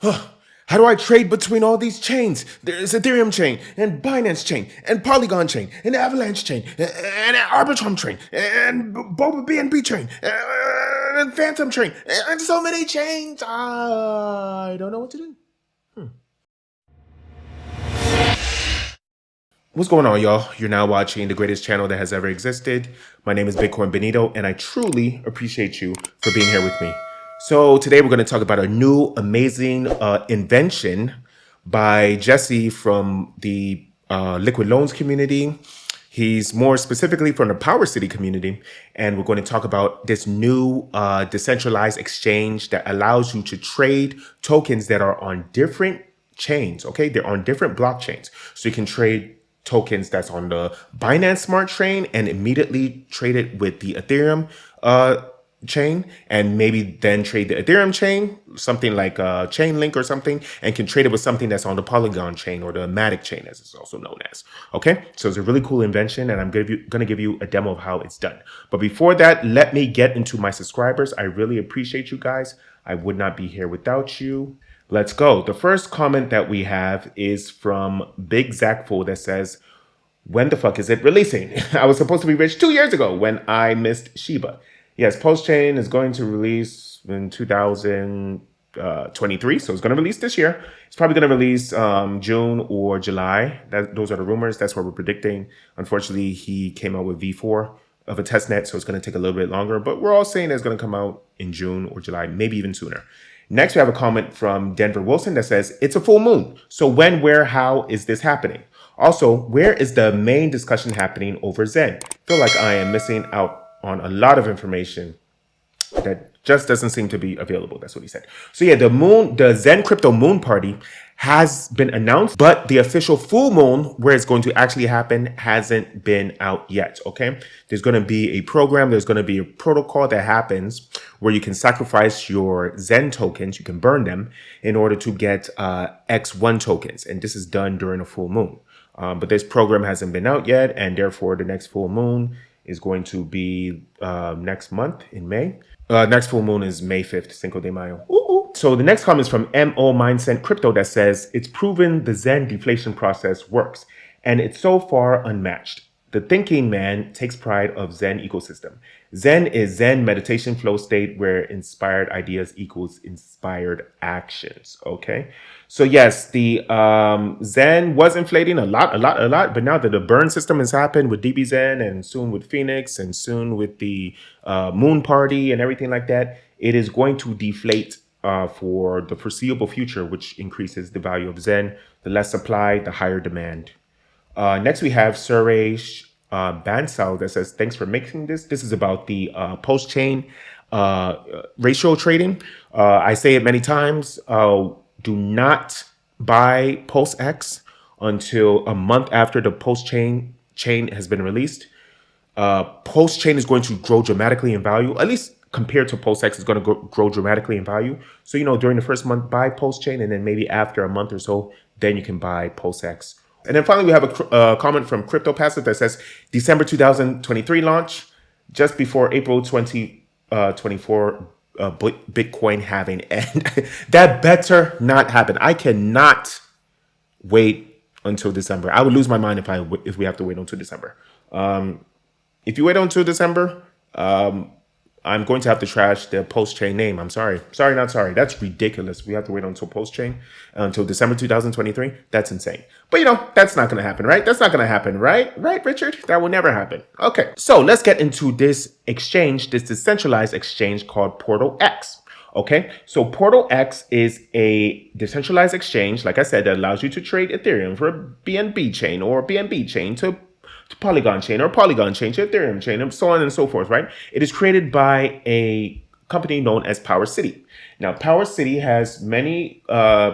How do I trade between all these chains? There's Ethereum chain, and Binance chain, and Polygon chain, and Avalanche chain, and Arbitrum chain, and BNB chain, and Phantom chain, and so many chains. I don't know what to do. What's going on, y'all? You're now watching the greatest channel that has ever existed. My name is 𝘰𝘰𝘯𝘕, and I truly appreciate you for being here with me. So today we're going to talk about a new amazing invention by Jesse from the liquid loans community. He's more specifically from the Power City community, and we're going to talk about this new decentralized exchange that allows you to trade tokens that are on different chains. Okay, they're on different blockchains, so you can trade tokens that's on the Binance Smart Chain and immediately trade it with the Ethereum chain, and maybe then trade the Ethereum chain, something like Chainlink or something, and can trade it with something that's on the Polygon chain or the 𝘰𝘰𝘰𝘰 chain, as it's also known as. Okay, so it's a really cool invention, and I'm going to give you a demo of how it's done. But before that, let me get into my subscribers. I really appreciate you guys. I would not be here without you. Let's go. The first comment that we have is from Big Zachful that says, "When the fuck is it releasing? I was supposed to be rich 2 years ago when I missed Shiba." Yes, Pulsechain is going to release in 2023, so it's going to release this year. It's probably going to release June or July. Those are the rumors. That's what we're predicting. Unfortunately, he came out with V4 of a testnet, so it's going to take a little bit longer. But we're all saying it's going to come out in June or July, maybe even sooner. Next, we have a comment from Denver Wilson that says, "It's a full moon. So when, where, how is this happening? Also, where is the main discussion happening over Xen? I feel like I am missing out on a lot of information that just doesn't seem to be available." That's what he said. So yeah, the Xen Crypto moon party has been announced, but the official full moon, where it's going to actually happen, hasn't been out yet. Okay, there's going to be a program, there's going to be a protocol that happens where you can sacrifice your Xen tokens, you can burn them in order to get X1 tokens, and this is done during a full moon. But this program hasn't been out yet, and therefore the next full moon is going to be next month in May. Next full moon is May 5th, Cinco de Mayo. So the next comment is from 𝘰𝘰𝘰𝘰𝘰 Crypto that says, "It's proven the Xen deflation process works, and it's so far unmatched. The thinking man takes pride of Xen ecosystem. Xen is Zen meditation flow state where inspired ideas equals inspired actions." Okay. So yes, the Xen was inflating a lot, but now that the burn system has happened with DBZen and soon with Phoenix and soon with the Moon Party and everything like that, it is going to deflate for the foreseeable future, which increases the value of Xen. The less supply, the higher demand. Next, we have 𝘰𝘰𝘰𝘰𝘰 that says, "Thanks for making this. This is about the post-chain ratio trading. I say it many times. Do not buy PulseX until a month after the post-chain chain has been released. Post-chain is going to grow dramatically in value, at least compared to PulseX, is going to grow dramatically in value. So, you know, during the first month, buy post-chain, and then maybe after a month or so, then you can buy PulseX." And then finally, we have a comment from Crypto Passive that says, "December 2023 launch, just before April 2024 Bitcoin halving." And that better not happen. I cannot wait until December. I would lose my mind if we have to wait until December. If you wait until December, I'm going to have to trash the post-chain name. I'm sorry. Sorry, not sorry. That's ridiculous. We have to wait until post-chain, until December 2023. That's insane. But, you know, that's not going to happen, right? That's not going to happen, right? Right, Richard? That will never happen. Okay, so let's get into this exchange, this decentralized exchange called PortalX. Okay, so PortalX is a decentralized exchange, like I said, that allows you to trade Ethereum for a BNB chain or BNB chain to Polygon chain or Polygon chain to Ethereum chain and so on and so forth, right? It is created by a company known as Power City. Now, Power City has many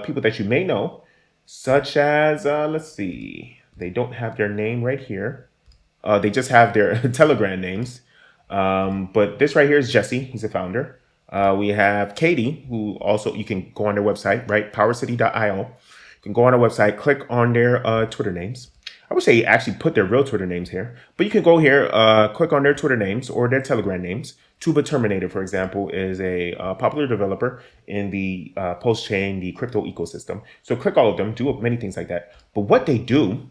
people that you may know, such as, let's see, they don't have their name right here. They just have their Telegram names. But this right here is Jesse. He's a founder. We have Katie, who also, you can go on their website, right? powercity.io. You can go on our website, click on their Twitter names. I wish they actually put their real Twitter names here, but you can go here, click on their Twitter names or their Telegram names. 𝘊𝘳𝘺𝘺𝘰, for example, is a popular developer in the Pulsechain, the crypto ecosystem. So click all of them, do many things like that. But what they do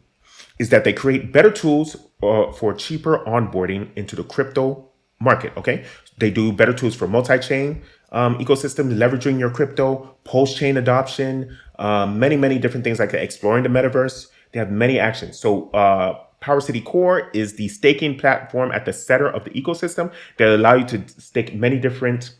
is that they create better tools for cheaper onboarding into the crypto market, okay? They do better tools for multi-chain ecosystem, leveraging your crypto, post-chain adoption, many different things like that, exploring the metaverse. They have many actions. So Power City Core is the staking platform at the center of the ecosystem that allow you to stake many different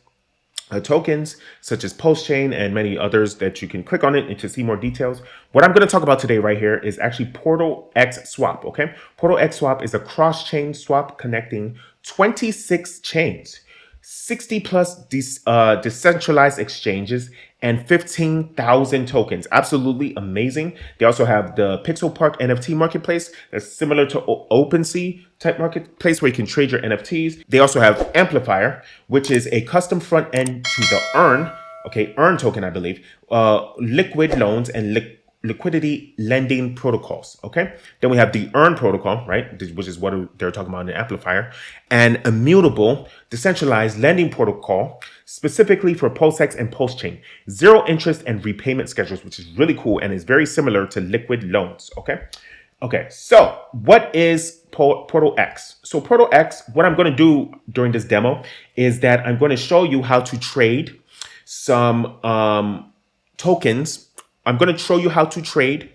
tokens, such as Pulsechain and many others that you can click on it and to see more details. What I'm going to talk about today right here is actually PortalXSwap, okay? PortalXSwap is a cross-chain swap connecting 26 chains, 60 plus decentralized exchanges, and 15,000 tokens. Absolutely amazing. They also have the Pixel Park NFT marketplace that's similar to OpenSea type marketplace where you can trade your NFTs. They also have Amplifier, which is a custom front end to the 𝘊𝘰𝘳𝘦 token, I believe, liquid loans and liquidity lending protocols, okay? Then we have the 𝘊𝘰 protocol, right, which is what they're talking about in the Amplifier, and immutable decentralized lending protocol specifically for PulseX and Pulsechain. Zero interest and repayment schedules, which is really cool and is very similar to liquid loans, okay? Okay, so what is PortalX? So PortalX, what I'm going to do during this demo is that I'm going to show you how to trade some tokens. I'm going to show you how to trade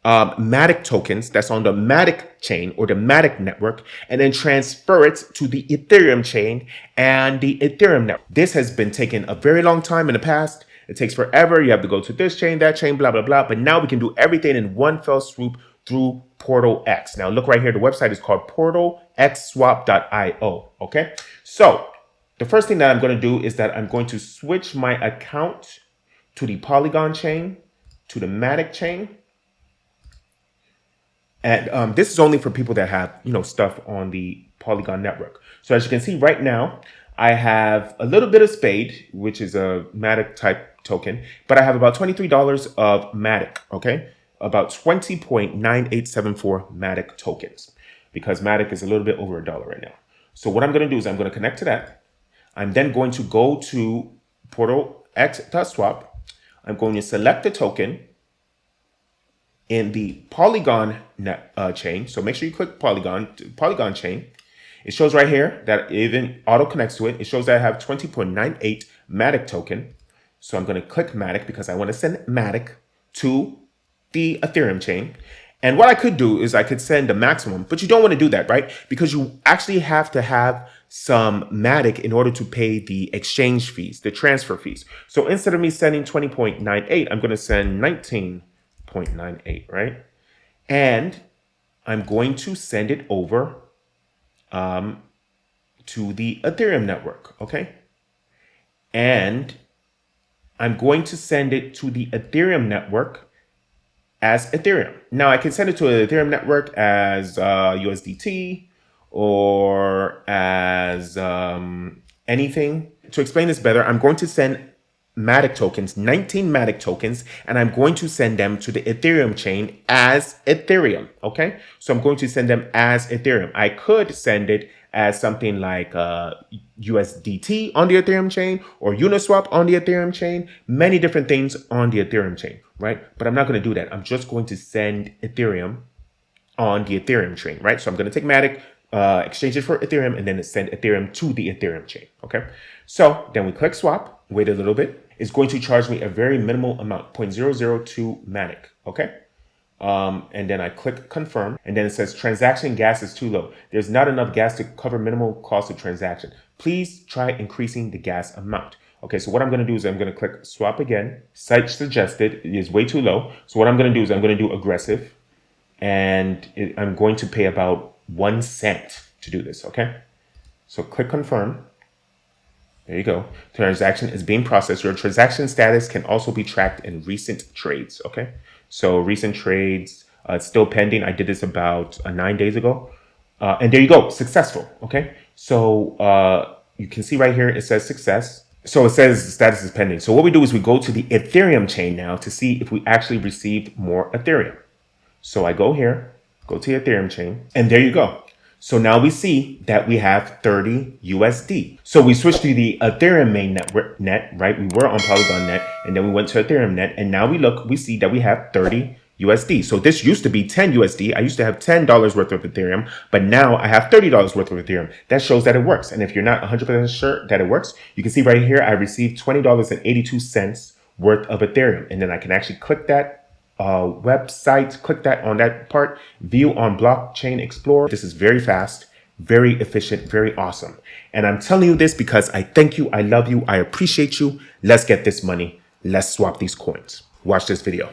𝘰𝘰𝘰𝘰 tokens that's on the 𝘰𝘰𝘰 chain or the 𝘰𝘰𝘰 network, and then transfer it to the Ethereum chain and the Ethereum network. This has been taking a very long time in the past. It takes forever. You have to go to this chain, that chain, blah, blah, blah. But now we can do everything in one fell swoop through PortalX. Now look right here. The website is called PortalXSwap.io. Okay. So the first thing that I'm going to do is that I'm going to switch my account to the Polygon chain, to the 𝘰𝘰𝘰𝘰 chain. And this is only for people that have, stuff on the Polygon network. So as you can see right now, I have a little bit of Spade, which is a 𝘰𝘰𝘰 type token, but I have about $23 of 𝘰𝘰𝘰, okay? About 20.9874 𝘰𝘰𝘰 tokens, because 𝘰𝘰𝘰 is a little bit over $1 right now. So what I'm going to do is I'm going to connect to that. I'm then going to go to PortalX.swap. I'm going to select the token in the Polygon chain. So make sure you click Polygon chain. It shows right here that even auto connects to it. It shows that I have 20.98 𝘰𝘰𝘰𝘰 token. So I'm going to click 𝘰𝘰𝘰 because I want to send 𝘰𝘰𝘰 to the Ethereum chain. And what I could do is I could send the maximum, but you don't want to do that, right? Because you actually have to have some 𝘰𝘰𝘰 in order to pay the exchange fees, the transfer fees. So instead of me sending 20.98, I'm going to send 19.98, right? And I'm going to send it over to the Ethereum network, okay? And I'm going to send it to the Ethereum network as Ethereum. Now I can send it to the Ethereum network as USDT or as anything. To explain this better, I'm going to send 𝘰𝘰𝘰𝘰 tokens, 19 𝘰𝘰𝘰 tokens, and I'm going to send them to the Ethereum chain as Ethereum, okay? So I'm going to send them as Ethereum. I could send it as something like USDT on the Ethereum chain or Uniswap on the Ethereum chain, many different things on the Ethereum chain, right? But I'm not going to do that. I'm just going to send Ethereum on the Ethereum chain, right? So I'm going to take 𝘰𝘰𝘰𝘰, exchange it for Ethereum, and then send Ethereum to the Ethereum chain, okay? So then we click swap, wait a little bit. It's going to charge me a very minimal amount, 0.002 𝘰𝘰𝘰𝘰, okay? And then I click confirm, and then it says transaction gas is too low. There's not enough gas to cover minimal cost of transaction. Please try increasing the gas amount. Okay, so what I'm going to do is I'm going to click swap again. Site suggested is way too low. So what I'm going to do is I'm going to do aggressive, and I'm going to pay about 1 cent to do this, okay? So click confirm. There you go. Transaction is being processed. Your transaction status can also be tracked in recent trades, okay? So recent trades, it's still pending. I did this about 9 days ago. And there you go, successful, okay? So you can see right here, it says success. So it says status is pending. So what we do is we go to the Ethereum chain now to see if we actually received more Ethereum. So I go here, Go to Ethereum chain, and there you go. So now we see that we have 30 USD. So we switched to the Ethereum main net, right? We were on Polygon net, and then we went to Ethereum net, and now we see that we have 30 USD. So this used to be 10 USD. I used to have $10 worth of Ethereum, but now I have $30 worth of Ethereum. That shows that it works. And if you're not 100% sure that it works, you can see right here, I received $20.82 worth of Ethereum. And then I can actually click that website, click that on that part, view on Blockchain Explorer. This is very fast, very efficient, very awesome. And I'm telling you this because I thank you, I love you, I appreciate you. Let's get this money. Let's swap these coins. Watch this video.